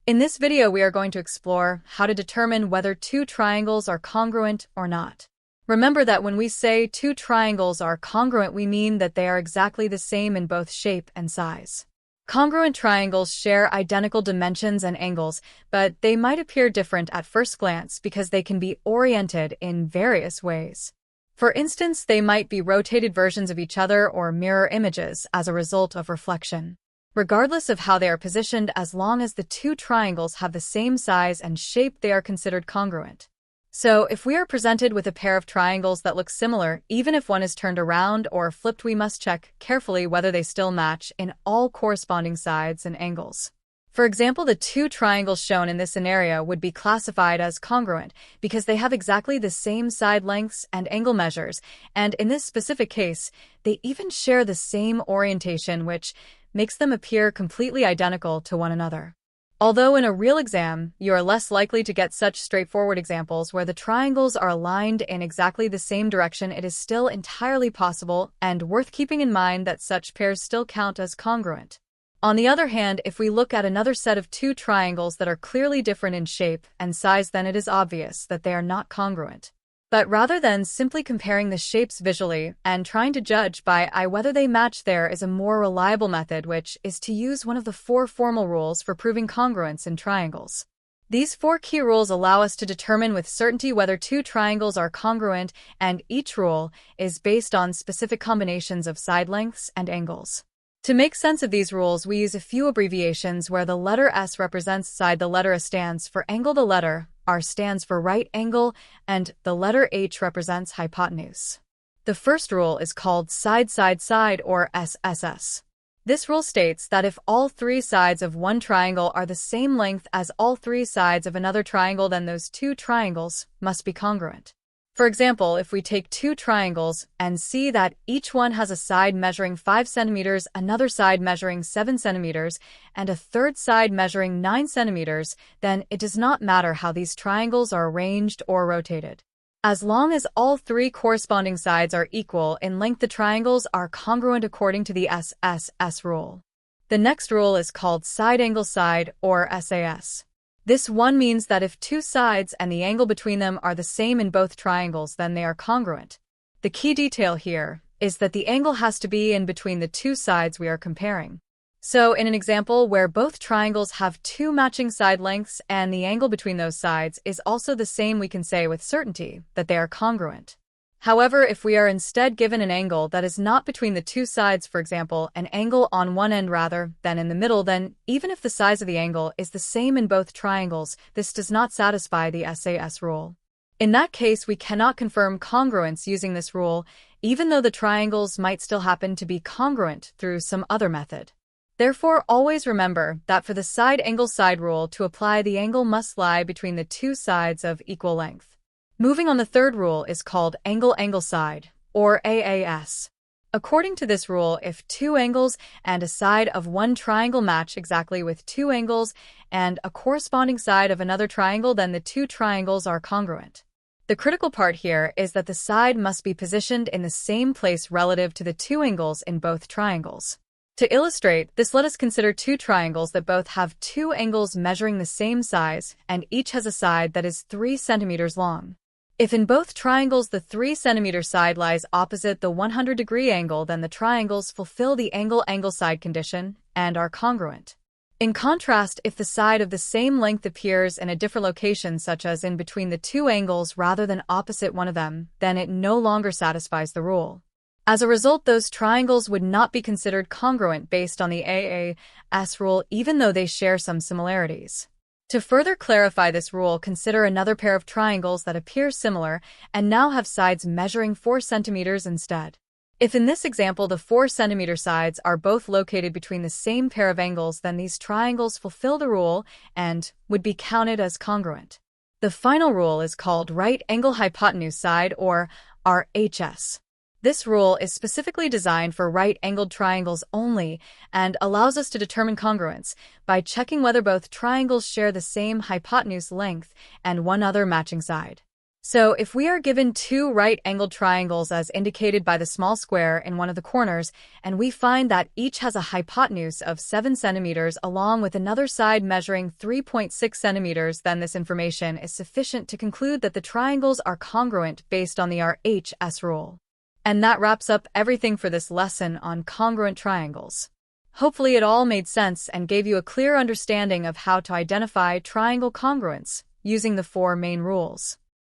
In this video, we are going to explore how to determine whether two triangles are congruent or not. Remember that when we say two triangles are congruent, we mean that they are exactly the same in both shape and size. Congruent triangles share identical dimensions and angles, but they might appear different at first glance because they can be oriented in various ways. For instance, they might be rotated versions of each other or mirror images as a result of reflection. Regardless of how they are positioned, as long as the two triangles have the same size and shape, they are considered congruent. So, if we are presented with a pair of triangles that look similar, even if one is turned around or flipped, we must check carefully whether they still match in all corresponding sides and angles. For example, the two triangles shown in this scenario would be classified as congruent because they have exactly the same side lengths and angle measures, and in this specific case, they even share the same orientation, which makes them appear completely identical to one another. Although in a real exam, you are less likely to get such straightforward examples where the triangles are aligned in exactly the same direction, it is still entirely possible and worth keeping in mind that such pairs still count as congruent. On the other hand, if we look at another set of two triangles that are clearly different in shape and size, then it is obvious that they are not congruent. But rather than simply comparing the shapes visually and trying to judge by eye whether they match, there is a more reliable method, which is to use one of the 4 formal rules for proving congruence in triangles. These 4 key rules allow us to determine with certainty whether two triangles are congruent, and each rule is based on specific combinations of side lengths and angles. To make sense of these rules, we use a few abbreviations where the letter S represents side, the letter A stands for angle, the letter R stands for right angle, and the letter H represents hypotenuse. The first rule is called side-side-side, or SSS. This rule states that if all 3 sides of one triangle are the same length as all 3 sides of another triangle, then those two triangles must be congruent. For example, if we take 2 triangles and see that each one has a side measuring 5 centimeters, another side measuring 7 centimeters, and a third side measuring 9 centimeters, then it does not matter how these triangles are arranged or rotated. As long as all 3 corresponding sides are equal in length, the triangles are congruent according to the SSS rule. The next rule is called side-angle side, or SAS. This one means that if 2 sides and the angle between them are the same in both triangles, then they are congruent. The key detail here is that the angle has to be in between the 2 sides we are comparing. So in an example where both triangles have 2 matching side lengths and the angle between those sides is also the same, we can say with certainty that they are congruent. However, if we are instead given an angle that is not between the 2 sides, for example, an angle on one end rather than in the middle, then even if the size of the angle is the same in both triangles, this does not satisfy the SAS rule. In that case, we cannot confirm congruence using this rule, even though the triangles might still happen to be congruent through some other method. Therefore, always remember that for the side-angle side rule to apply, the angle must lie between the 2 sides of equal length. Moving on, the third rule is called angle-angle side, or AAS. According to this rule, if 2 angles and a side of one triangle match exactly with 2 angles and a corresponding side of another triangle, then the 2 triangles are congruent. The critical part here is that the side must be positioned in the same place relative to the 2 angles in both triangles. To illustrate this, let us consider 2 triangles that both have 2 angles measuring the same size and each has a side that is 3 centimeters long. If in both triangles the 3 centimeter side lies opposite the 100-degree angle, then the triangles fulfill the angle-angle side condition and are congruent. In contrast, if the side of the same length appears in a different location, such as in between the 2 angles rather than opposite one of them, then it no longer satisfies the rule. As a result, those triangles would not be considered congruent based on the AAS rule, even though they share some similarities. To further clarify this rule, consider another pair of triangles that appear similar and now have sides measuring 4 centimeters instead. If in this example the 4 centimeter sides are both located between the same pair of angles, then these triangles fulfill the rule and would be counted as congruent. The final rule is called right angle hypotenuse side, or RHS. This rule is specifically designed for right-angled triangles only and allows us to determine congruence by checking whether both triangles share the same hypotenuse length and one other matching side. So if we are given two right-angled triangles as indicated by the small square in one of the corners, and we find that each has a hypotenuse of 7 centimeters along with another side measuring 3.6 centimeters, then this information is sufficient to conclude that the triangles are congruent based on the RHS rule. And that wraps up everything for this lesson on congruent triangles. Hopefully it all made sense and gave you a clear understanding of how to identify triangle congruence using the 4 main rules.